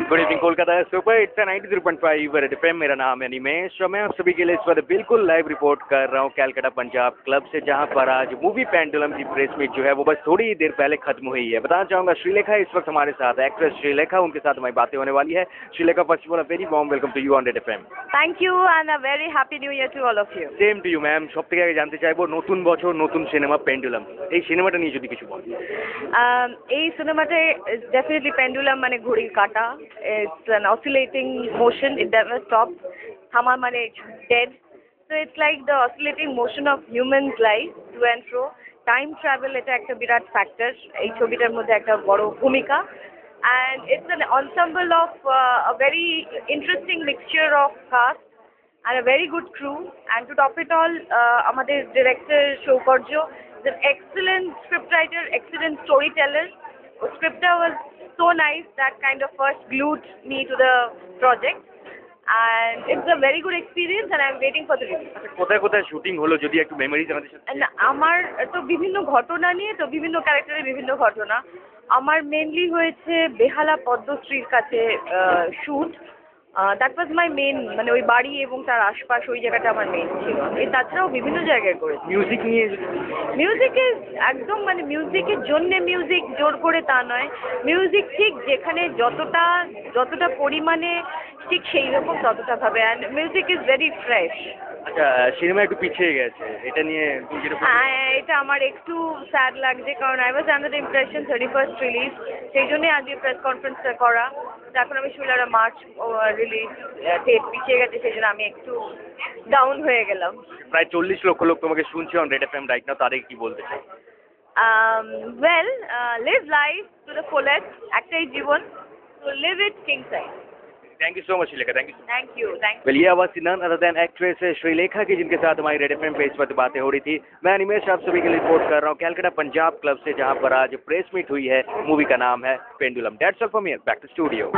Good evening Kolkata super it's 93.5 red FM. मेरा नाम है निमेश और मैं आप सभी के लिए इस वक्त बिल्कुल लाइव रिपोर्ट कर रहा हूँ कैलकाटा पंजाब क्लब से, जहाँ पर आज मूवी पेंडुलम की प्रेस मीट जो है वो बस थोड़ी ही देर पहले खत्म हुई है। बताना चाहूँगा श्रीलेखा इस वक्त हमारे साथ, एक्ट्रेस श्रीलेखा, उनके साथ हमारी बातें होने वाली है। Sreelekha, first of all very warm welcome to you on Red FM. Thank you and a very happy new year to all of you. Same to you ma'am. সব থেকে আগে জানতে চাইবো নতুন বছর নতুন সিনেমা পেন্ডুলাম, এই সিনেমাটা নিয়ে যদি কিছু বলেন। এই সিনেমাতে definitely pendulum মানে ঘড়ির কাঁটা. It's an oscillating motion. It never stops. থামা মানে dead. So it's like the oscillating motion of humans' life to and fro. Time travel এটা একটা বিরাট ফ্যাক্টর এই ছবিটার মধ্যে একটা বড় ভূমিকা. And it's an ensemble of a very interesting mixture of cast and a very good crew. And to top it all, আমাদের director Shoukarjo is an excellent scriptwriter, excellent storyteller. The script was so nice that kind of first glued me to the project. And it's a very good experience and I'm waiting for the release. কোথায় কোথায় shooting হলো যদি একটু memories আমাদের সাথে। And আমার তো বিভিন্ন ঘটনা নিয়ে তো বিভিন্ন ক্যারেক্টারের বিভিন্ন ঘটনা। আমার মেনলি হয়েছে বেহালা পদ্মশ্রীর কাছে shoot. That was my main, মানে ওই বাড়ি এবং তার আশপাশ ওই জায়গাটা আমার মেন ছিল। তাছাড়াও বিভিন্ন জায়গায় করেছি। মিউজিক নিয়ে মিউজিকে একদম মানে মিউজিকের জন্যে মিউজিক জোর করে তা নয়, মিউজিক ঠিক যেখানে যতটা পরিমাণে ঠিক সেই রকম ততটা ভাবে। And music is very fresh. আচ্ছা, সিনেমা একটু পিছিয়ে গেছে, এটা নিয়ে এটা আমার একটু স্যাড লাগছে, কারণ I was under the impression 31st release, সেই জন্যই আজকে প্রেস কনফারেন্সটা করা। এখন আমি শুনলাম মার্চ রিলিজ ডেট পিছিয়ে গেছে, সেই জন্য আমি একটু ডাউন হয়ে গেলাম। প্রায় 40 লক্ষ লোক তোমাকে শুনছে on red FM right now, তাদের কি বলতে চাই? Well, live life to the fullest, একটাই জীবন, তো live it king size. Thank you so much Sreelekha, thank you. Thank you. Well, ये आवाज़ थी none other than actress Sreelekha की, जिनके साथ हमारी रेड एफएम पे इस वक्त बातें हो रही थी। मैं निमेश आप सभी के लिए रिपोर्ट कर रहा हूँ कैलकाटा पंजाब क्लब से, जहाँ पर आज प्रेस मीट हुई है। मूवी का नाम है Pendulum. That's all from here, back to studio.